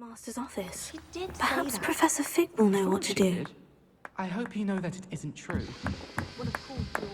Master's office. She did say Perhaps that. Professor Fig will know what to do. I hope you know that it isn't true. Well, of course, you're...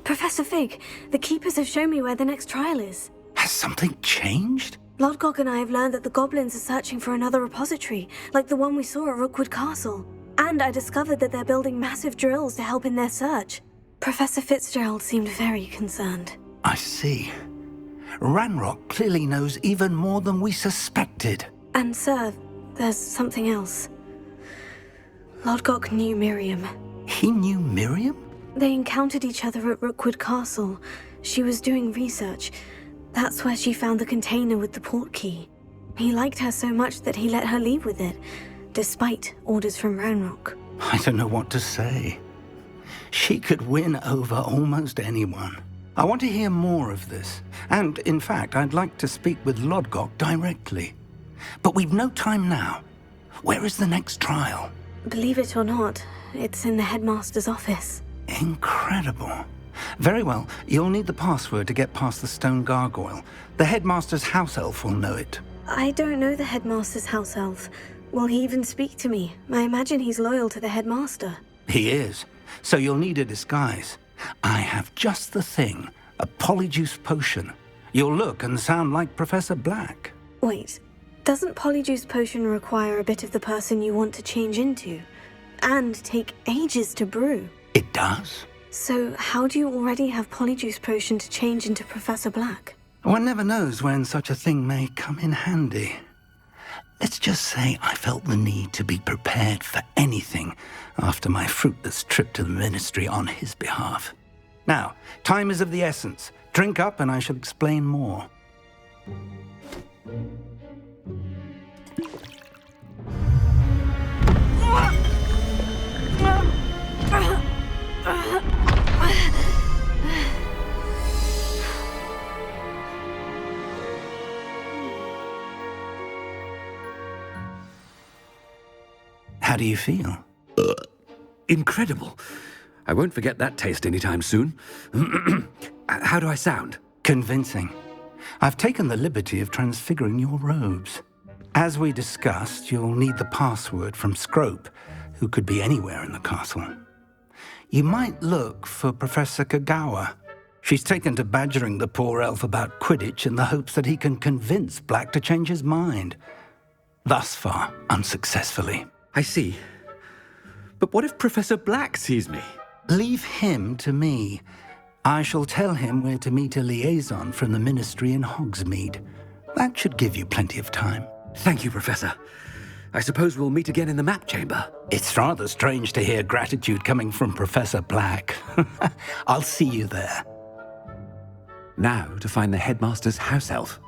Professor Fig, the Keepers have shown me where the next trial is. Has something changed? Lodgok and I have learned that the goblins are searching for another repository, like the one we saw at Rookwood Castle. And I discovered that they're building massive drills to help in their search. Professor Fitzgerald seemed very concerned. I see. Ranrock clearly knows even more than we suspected. And sir, there's something else. Lodgok knew Miriam. He knew Miriam? They encountered each other at Rookwood Castle. She was doing research. That's where she found the container with the port key. He liked her so much that he let her leave with it, despite orders from Ranrock. I don't know what to say. She could win over almost anyone. I want to hear more of this. And, in fact, I'd like to speak with Lodgok directly. But we've no time now. Where is the next trial? Believe it or not, it's in the headmaster's office. Incredible. Very well, you'll need the password to get past the stone gargoyle. The headmaster's house elf will know it. I don't know the headmaster's house elf. Will he even speak to me? I imagine he's loyal to the headmaster. He is, so you'll need a disguise. I have just the thing, a polyjuice potion. You'll look and sound like Professor Black. Wait, doesn't Polyjuice Potion require a bit of the person you want to change into? And take ages to brew? It does? So how do you already have Polyjuice Potion to change into Professor Black? One never knows when such a thing may come in handy. Let's just say I felt the need to be prepared for anything after my fruitless trip to the ministry on his behalf. Now, time is of the essence. Drink up and I shall explain more. How do you feel? Incredible. I won't forget that taste anytime soon. How do I sound? Convincing. I've taken the liberty of transfiguring your robes. As we discussed, you'll need the password from Scrope, who could be anywhere in the castle. You might look for Professor Kagawa. She's taken to badgering the poor elf about Quidditch in the hopes that he can convince Black to change his mind. Thus far, unsuccessfully. I see. But what if Professor Black sees me? Leave him to me. I shall tell him where to meet a liaison from the ministry in Hogsmeade. That should give you plenty of time. Thank you, Professor. I suppose we'll meet again in the map chamber. It's rather strange to hear gratitude coming from Professor Black. I'll see you there. Now to find the headmaster's house elf.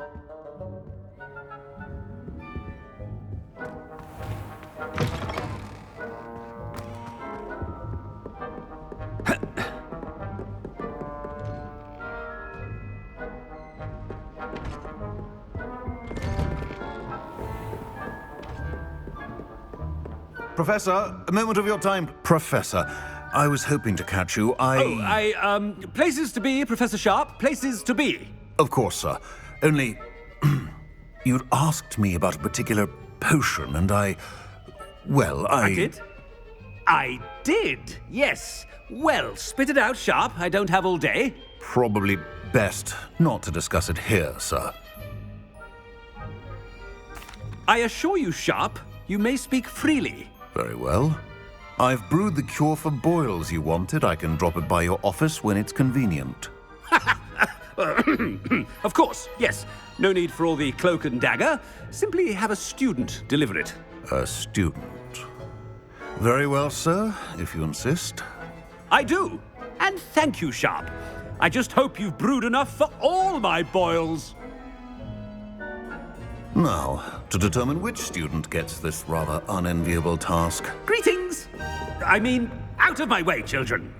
Professor, a moment of your time. Professor, I was hoping to catch you. Places to be, Professor Sharp, places to be. Of course, sir. Only, you'd asked me about a particular potion, and I did? I did, yes. Well, spit it out, Sharp. I don't have all day. Probably best not to discuss it here, sir. I assure you, Sharp, you may speak freely. Very well. I've brewed the cure for boils you wanted. I can drop it by your office when it's convenient. Of course, yes. No need for all the cloak and dagger. Simply have a student deliver it. A student. Very well, sir, if you insist. I do. And thank you, Sharp. I just hope you've brewed enough for all my boils. Now, to determine which student gets this rather unenviable task. Greetings! I mean, out of my way, children!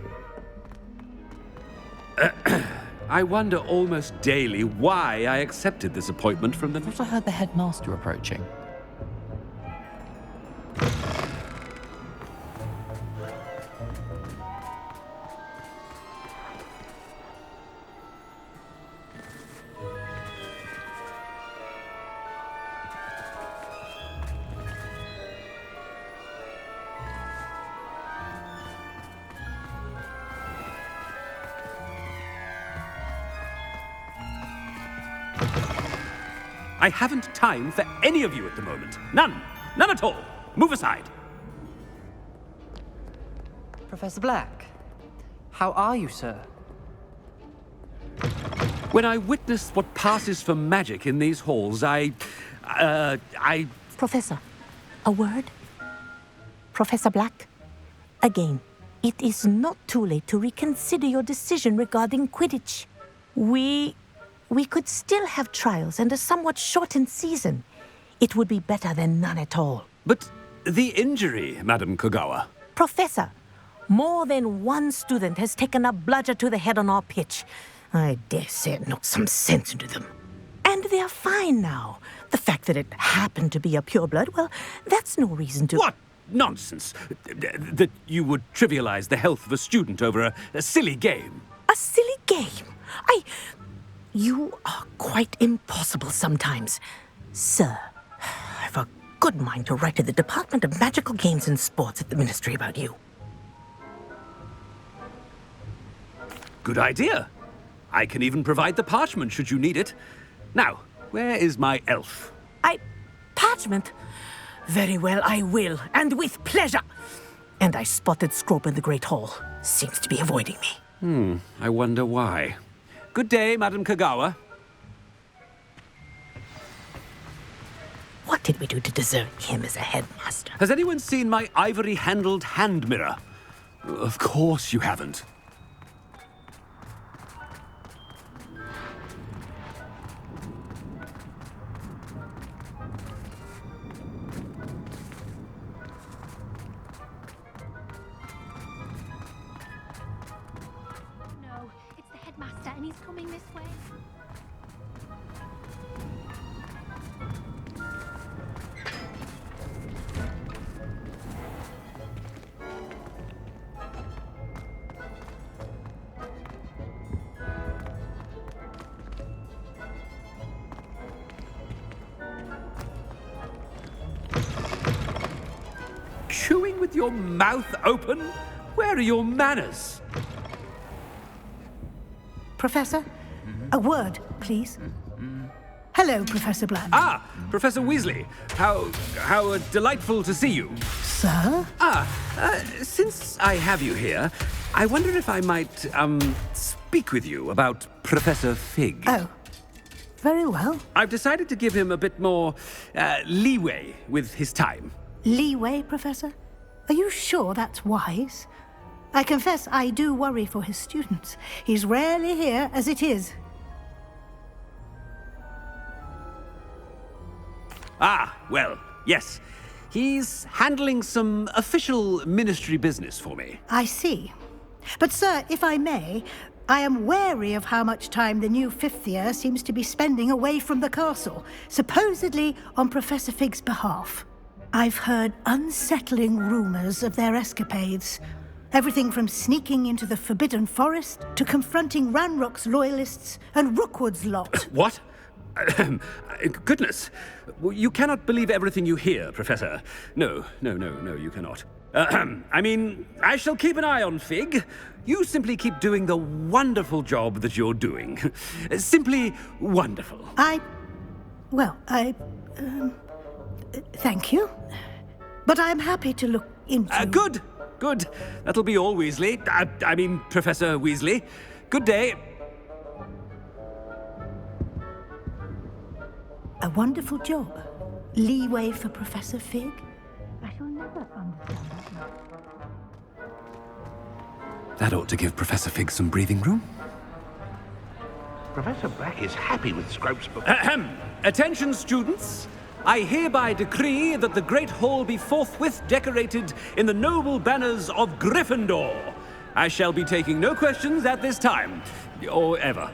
I wonder almost daily why I accepted this appointment from them. I heard the headmaster approaching. I haven't time for any of you at the moment. None. None at all. Move aside. Professor Black, how are you, sir? When I witness what passes for magic in these halls, I... Professor, a word? Professor Black, again, it is not too late to reconsider your decision regarding Quidditch. We could still have trials and a somewhat shortened season. It would be better than none at all. But the injury, Madam Kogawa. Professor, more than one student has taken a bludger to the head on our pitch. I dare say it knocked some sense into them. And they are fine now. The fact that it happened to be a pureblood, well, that's no reason to... What nonsense! That you would trivialize the health of a student over a silly game. A silly game? You are quite impossible sometimes. Sir, I've a good mind to write to the Department of Magical Games and Sports at the Ministry about you. Good idea. I can even provide the parchment should you need it. Now, where is my elf? Parchment? Very well, I will, and with pleasure. And I spotted Scrope in the Great Hall. Seems to be avoiding me. I wonder why. Good day, Madam Kogawa. What did we do to deserve him as a headmaster? Has anyone seen my ivory-handled hand mirror? Of course you haven't. No, it's the headmaster and he's coming this way. Chewing with your mouth open? Where are your manners? Professor, a word, please. Hello, Professor Black. Ah, Professor Weasley. How delightful to see you. Sir? Since I have you here, I wonder if I might, speak with you about Professor Fig. Oh, very well. I've decided to give him a bit more, leeway with his time. Leeway, Professor? Are you sure that's wise? I confess I do worry for his students. He's rarely here as it is. Ah, well, yes. He's handling some official ministry business for me. I see. But, sir, if I may, I am wary of how much time the new fifth year seems to be spending away from the castle, supposedly on Professor Fig's behalf. I've heard unsettling rumors of their escapades. Everything from sneaking into the Forbidden Forest to confronting Ranrock's loyalists and Rookwood's lot. What? Goodness. You cannot believe everything you hear, Professor. No, you cannot. I mean, I shall keep an eye on Fig. You simply keep doing the wonderful job that you're doing. Simply wonderful. Thank you. But I'm happy to look into... Good. That'll be all, Weasley. I mean, Professor Weasley. Good day. A wonderful job. Leeway for Professor Fig? I shall never understand that. That ought to give Professor Fig some breathing room. Professor Black is happy with Scrope's book. Ahem. Attention, students. I hereby decree that the Great Hall be forthwith decorated in the noble banners of Gryffindor. I shall be taking no questions at this time, or ever.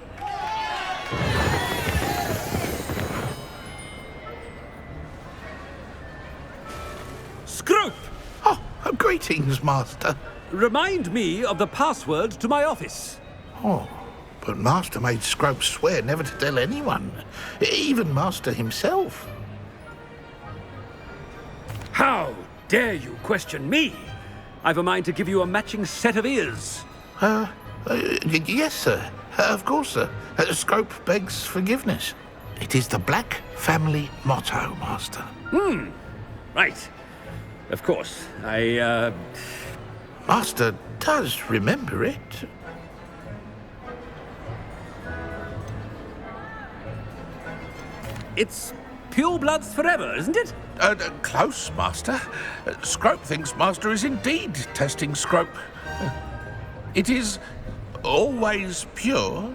Scrope! Oh, greetings, Master. Remind me of the password to my office. Oh, but Master made Scrope swear never to tell anyone, even Master himself. How dare you question me? I've a mind to give you a matching set of ears. Yes, sir. Of course, sir. Scrope begs forgiveness. It is the Black family motto, Master. Right. Of course. Master does remember it. It's purebloods forever, isn't it? Close, Master. Scrope thinks Master is indeed testing Scrope. It is always pure.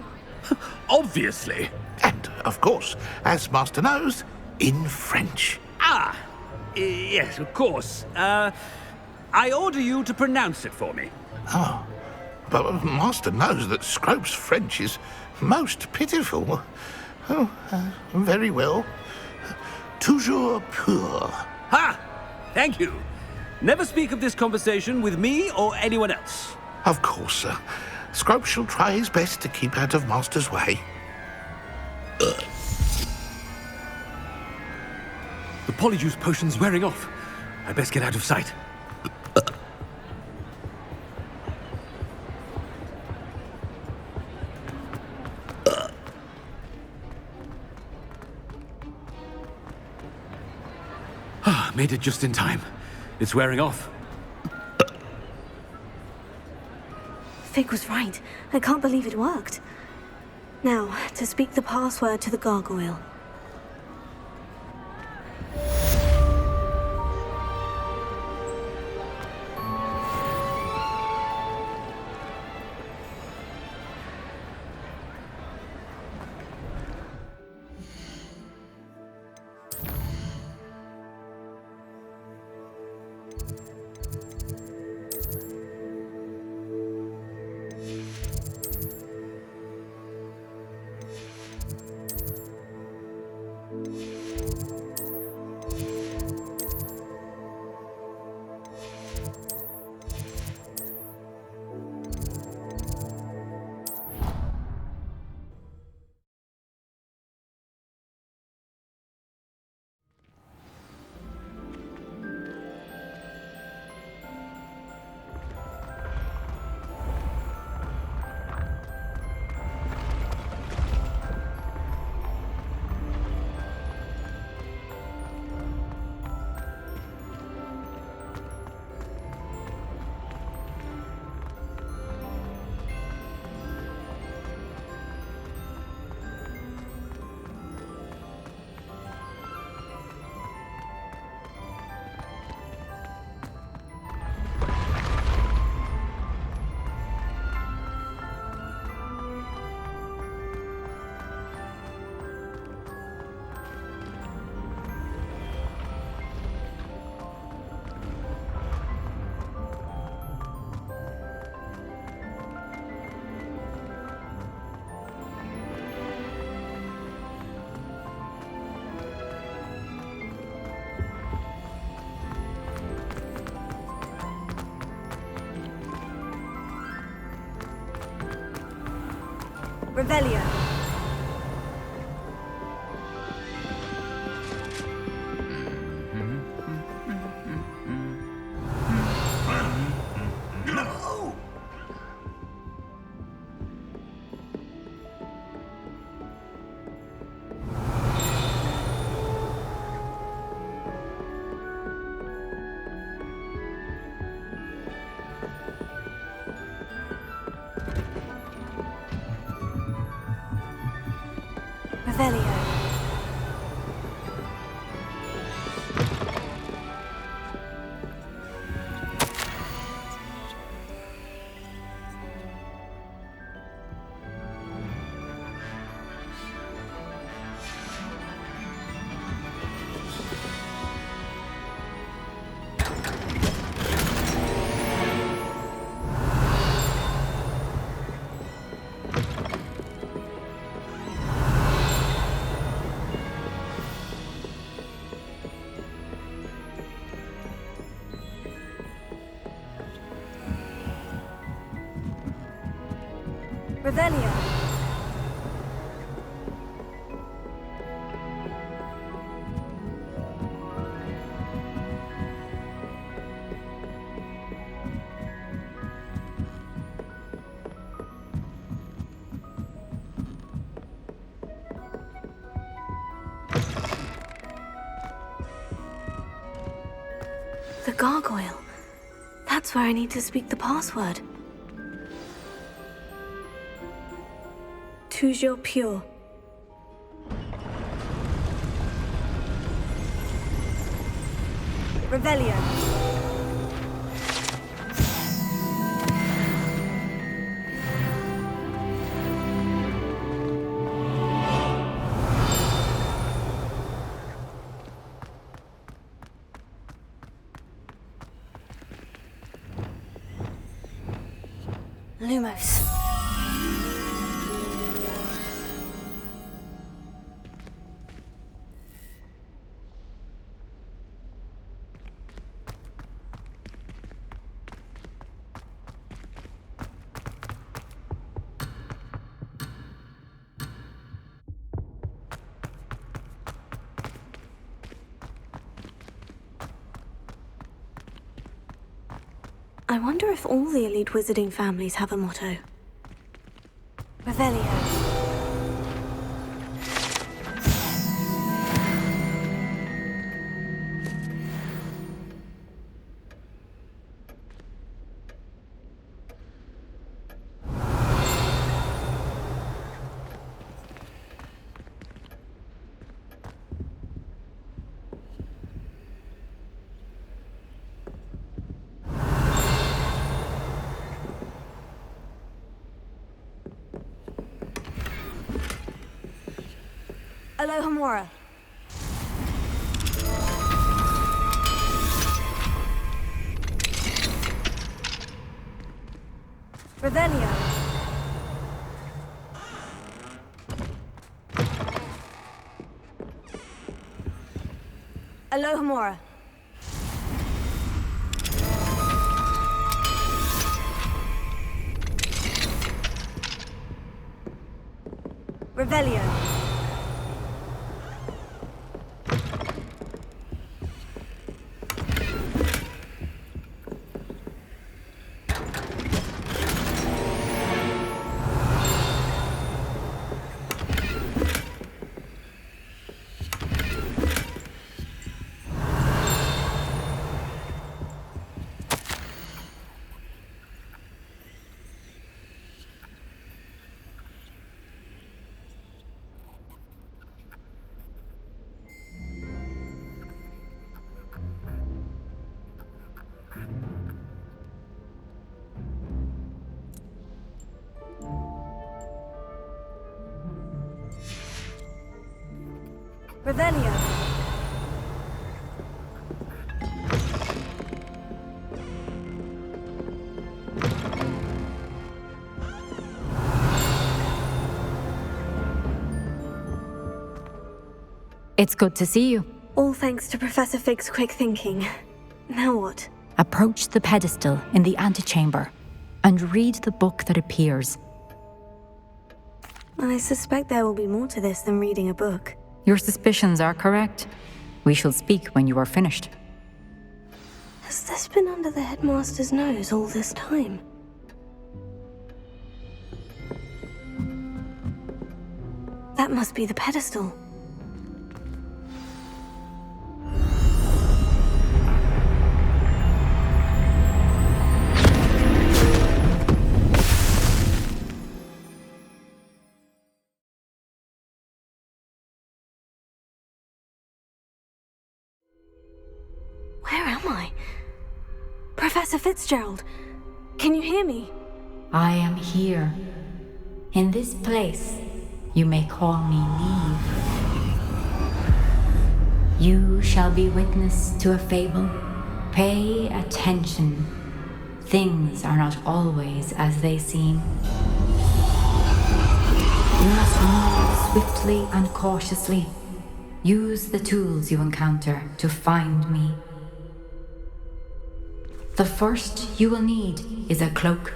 Obviously. And, of course, as Master knows, in French. Yes, of course. I order you to pronounce it for me. Oh, but Master knows that Scrope's French is most pitiful. Oh, very well. Toujours pur. Ha! Thank you. Never speak of this conversation with me or anyone else. Of course, sir. Scrope shall try his best to keep out of Master's way. The polyjuice potion's wearing off. I best get out of sight. Made it just in time. It's wearing off. Fig was right. I can't believe it worked. Now, to speak the password to the gargoyle. Revelio. Revelio. Revelio. The gargoyle. That's where I need to speak the password. Toujours pure. Revelio. Lumos. I wonder if all the elite wizarding families have a motto. Revelio. Alohomora. Revelio. Alohomora. Revelio. Revelio. It's good to see you. All thanks to Professor Fig's quick thinking. Now what? Approach the pedestal in the antechamber and read the book that appears. I suspect there will be more to this than reading a book. Your suspicions are correct. We shall speak when you are finished. Has this been under the headmaster's nose all this time? That must be the pedestal. Where am I? Professor Fitzgerald, can you hear me? I am here. In this place, you may call me Neve. You shall be witness to a fable. Pay attention. Things are not always as they seem. You must move swiftly and cautiously. Use the tools you encounter to find me. The first you will need is a cloak.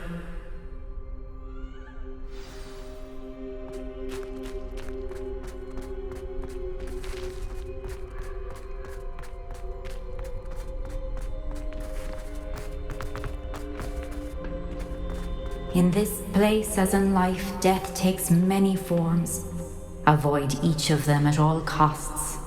In this place, as in life, death takes many forms. Avoid each of them at all costs.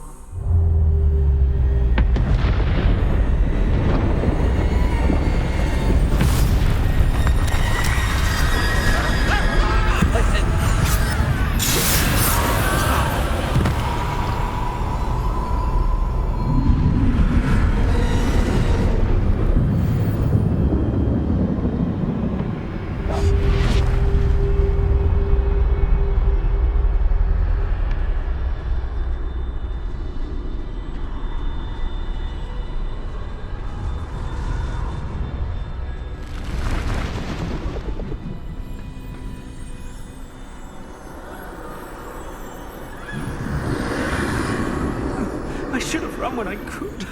I should have run when I could.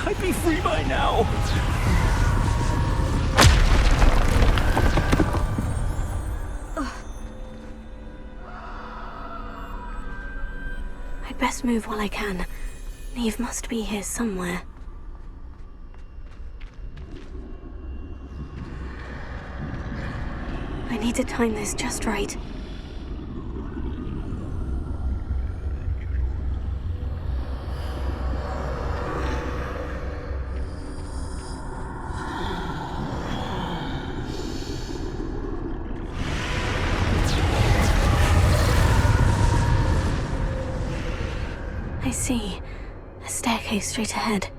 I'd be free by now. I'd best move while I can. Neve must be here somewhere. I need to time this just right. I see. A staircase straight ahead.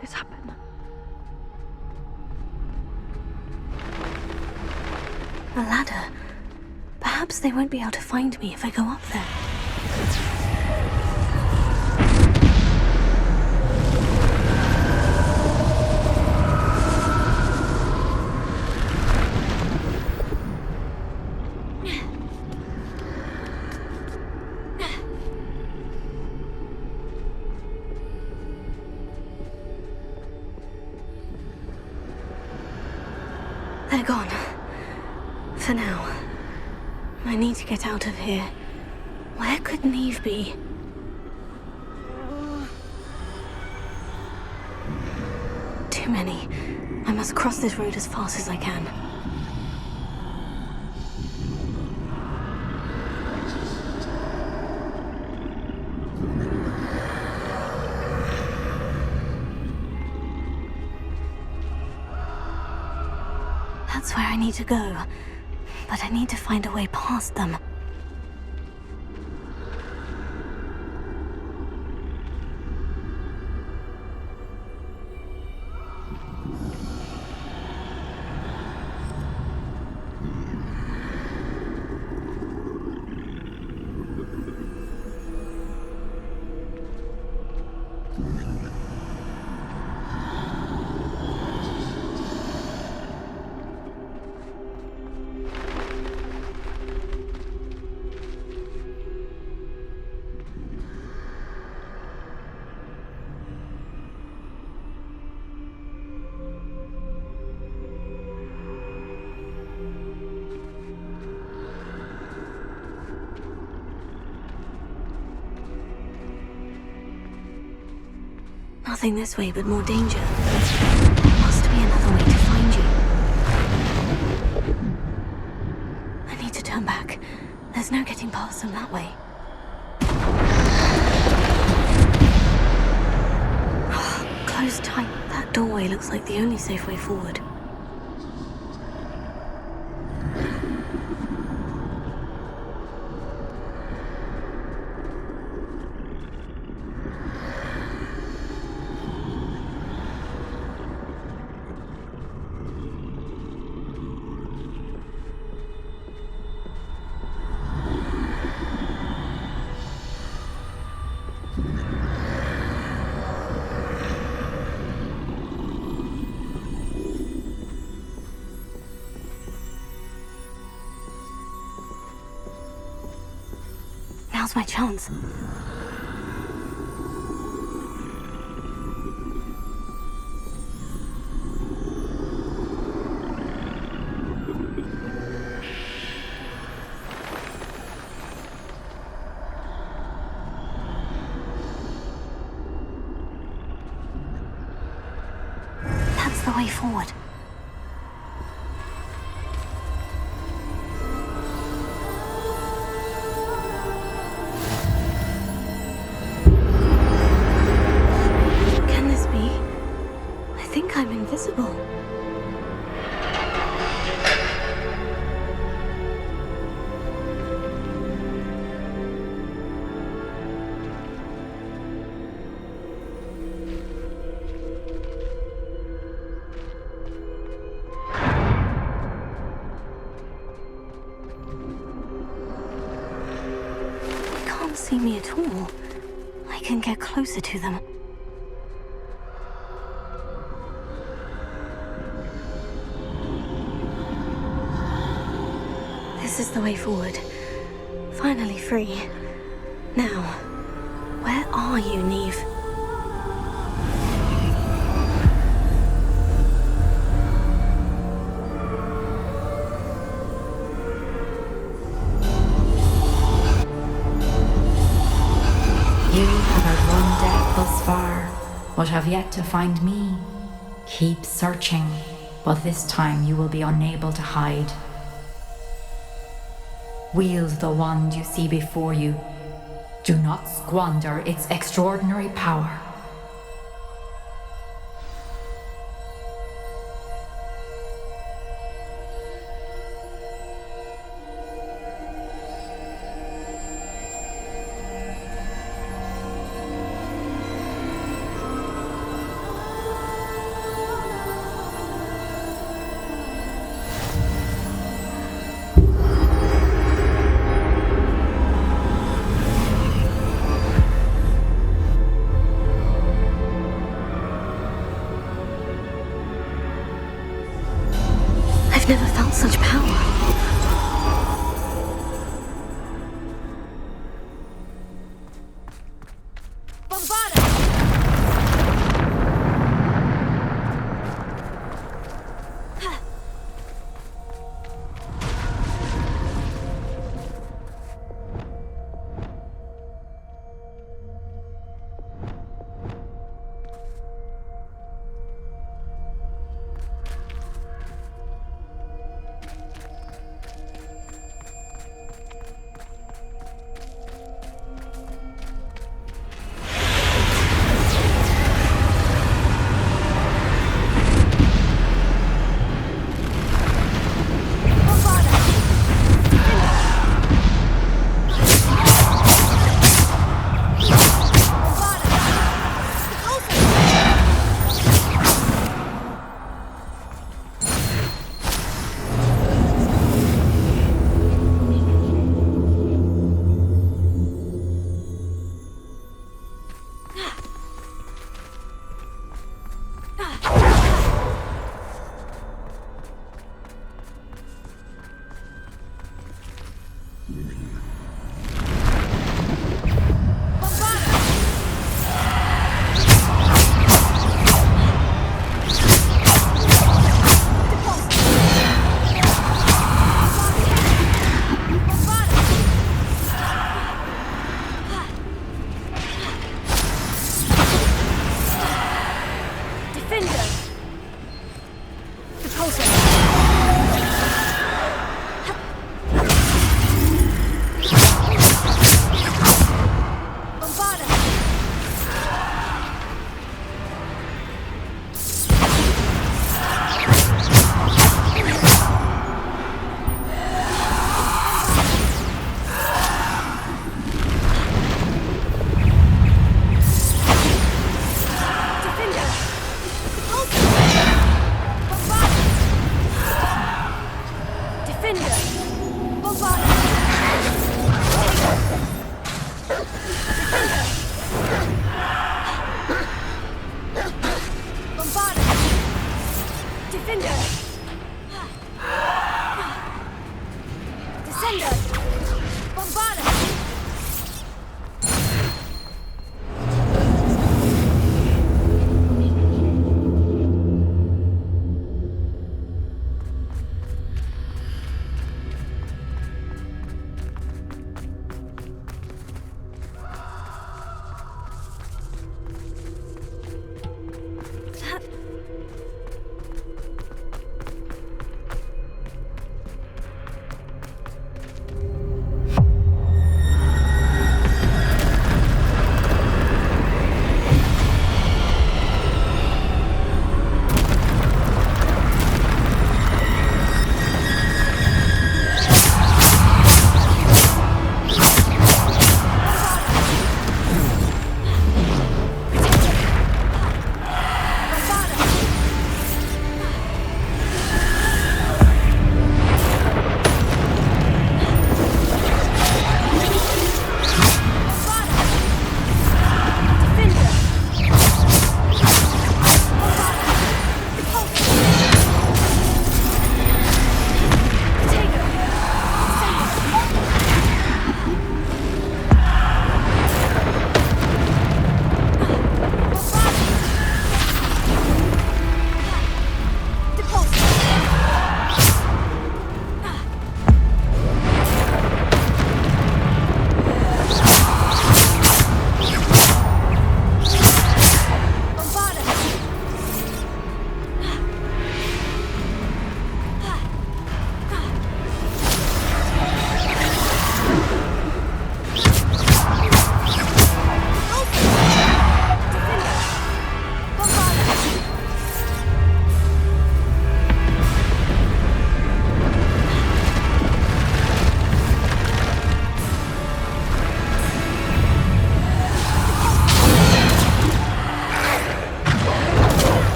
This happened. A ladder. Perhaps they won't be able to find me if I go up there. They're gone. For now. I need to get out of here. Where could Neve be? Too many. I must cross this road as fast as I can. That's where I need to go, but I need to find a way past them. Nothing this way but more danger. There must be another way to find you. I need to turn back. There's no getting past them that way. Closed tight. That doorway looks like the only safe way forward. Now's my chance. That's the way forward. Can this be? I think I'm invisible. They can't see me at all. I can get closer to them. This is the way forward. Finally free. Now, where are you, Neve? You have outrun death thus far, but have yet to find me. Keep searching, but this time you will be unable to hide. Wield the wand you see before you. Do not squander its extraordinary power. I've never felt such power.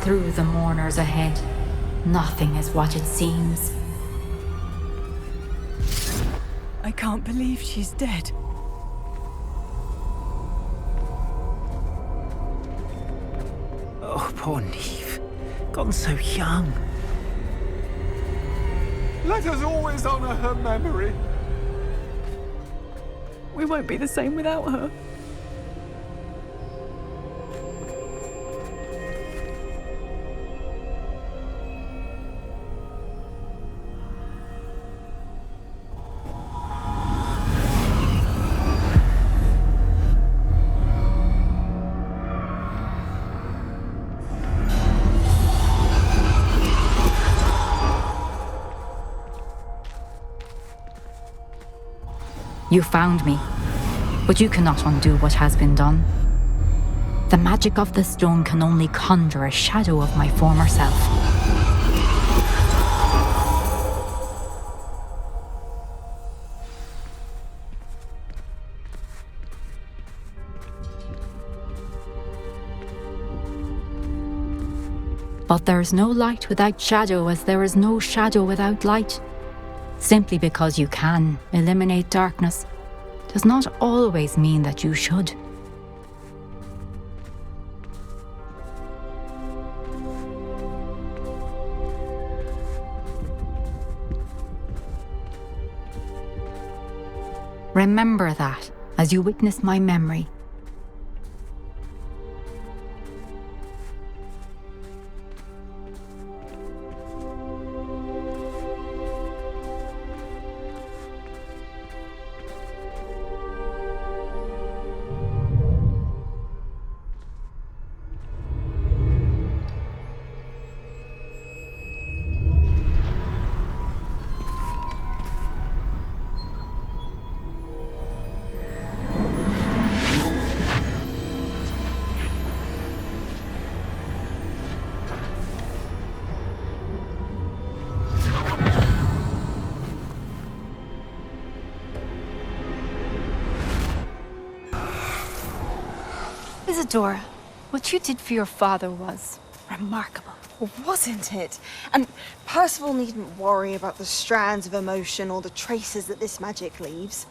through the mourners ahead. Nothing is what it seems. I can't believe she's dead. Oh, poor Neve. Gone so young. Let us always honor her memory. We won't be the same without her. You found me, but you cannot undo what has been done. The magic of the stone can only conjure a shadow of my former self. But there is no light without shadow, as there is no shadow without light. Simply because you can eliminate darkness does not always mean that you should. Remember that as you witness my memory. Isadora, what you did for your father was remarkable. Wasn't it? And Percival needn't worry about the strands of emotion or the traces that this magic leaves.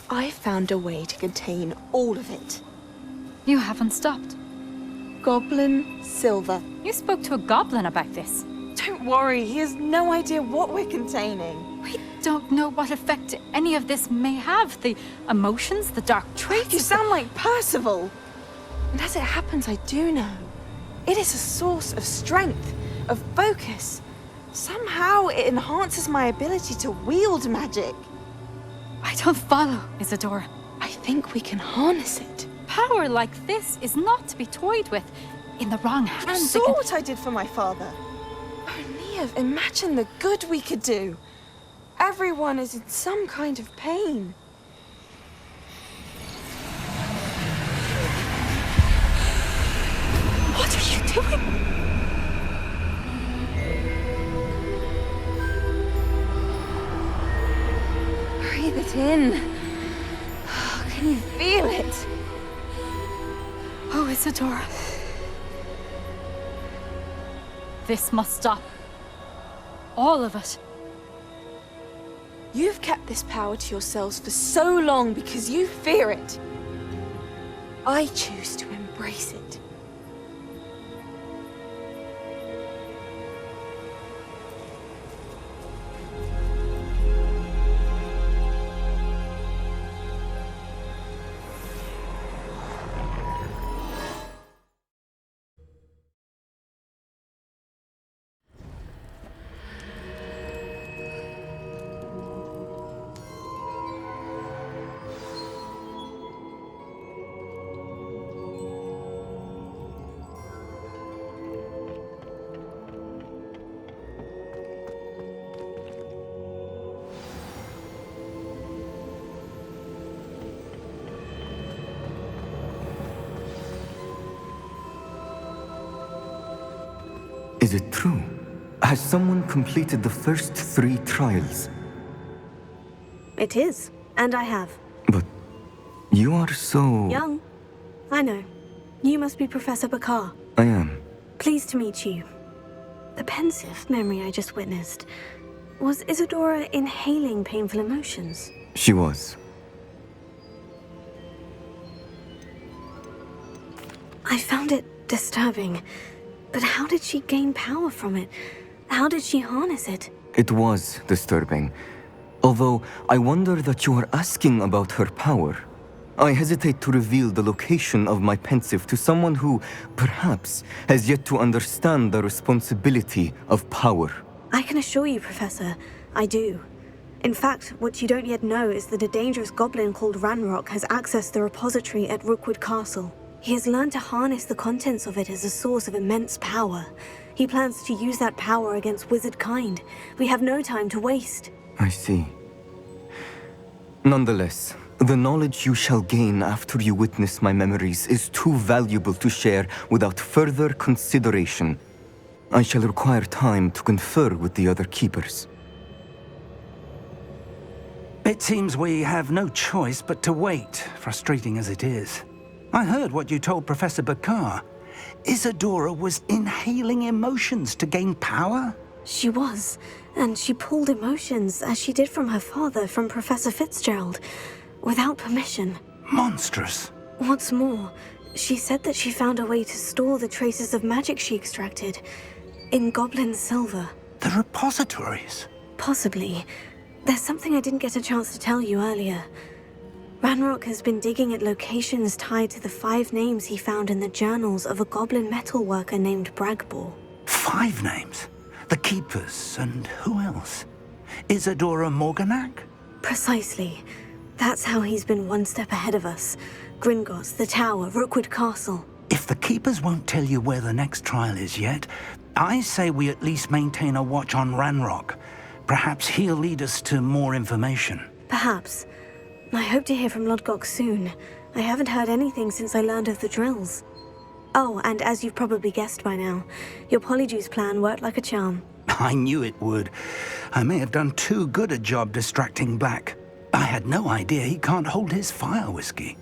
I found a way to contain all of it. You haven't stopped. Goblin Silver. You spoke to a goblin about this. Don't worry, he has no idea what we're containing. We don't know what effect any of this may have. The emotions, the dark traits. You sound like Percival. And as it happens, I do know. It is a source of strength, of focus. Somehow it enhances my ability to wield magic. I don't follow, Isadora. I think we can harness it. Power like this is not to be toyed with. In the wrong You hands, saw what I did for my father. Oh, Neve, imagine the good we could do. Everyone is in some kind of pain. What are you doing? Breathe it in. Can you feel it? Oh, Isadora. This must stop. All of it. You've kept this power to yourselves for so long because you fear it. I choose to embrace it. Is it true? Has someone completed the first 3 trials? It is, and I have. But you are so... Young. I know. You must be Professor Bakar. I am. Pleased to meet you. The pensive memory I just witnessed. Was Isadora inhaling painful emotions? She was. I found it disturbing. But how did she gain power from it? How did she harness it? It was disturbing. Although I wonder that you are asking about her power. I hesitate to reveal the location of my pensive to someone who, perhaps, has yet to understand the responsibility of power. I can assure you, Professor, I do. In fact, what you don't yet know is that a dangerous goblin called Ranrock has accessed the repository at Rookwood Castle. He has learned to harness the contents of it as a source of immense power. He plans to use that power against wizard kind. We have no time to waste. I see. Nonetheless, the knowledge you shall gain after you witness my memories is too valuable to share without further consideration. I shall require time to confer with the other keepers. It seems we have no choice but to wait, frustrating as it is. I heard what you told Professor Bakar. Isadora was inhaling emotions to gain power? She was, and she pulled emotions, as she did from her father, from Professor Fitzgerald, without permission. Monstrous. What's more, she said that she found a way to store the traces of magic she extracted in goblin silver. The repositories? Possibly. There's something I didn't get a chance to tell you earlier. Ranrock has been digging at locations tied to the 5 names he found in the journals of a goblin metalworker named Bragbor. 5 names? The Keepers, and who else? Isadora Morganac? Precisely. That's how he's been one step ahead of us. Gringotts, the Tower, Rookwood Castle. If the Keepers won't tell you where the next trial is yet, I say we at least maintain a watch on Ranrock. Perhaps he'll lead us to more information. Perhaps. I hope to hear from Lodgok soon. I haven't heard anything since I learned of the drills. Oh, and as you've probably guessed by now, your Polyjuice plan worked like a charm. I knew it would. I may have done too good a job distracting Black. I had no idea he can't hold his fire whiskey.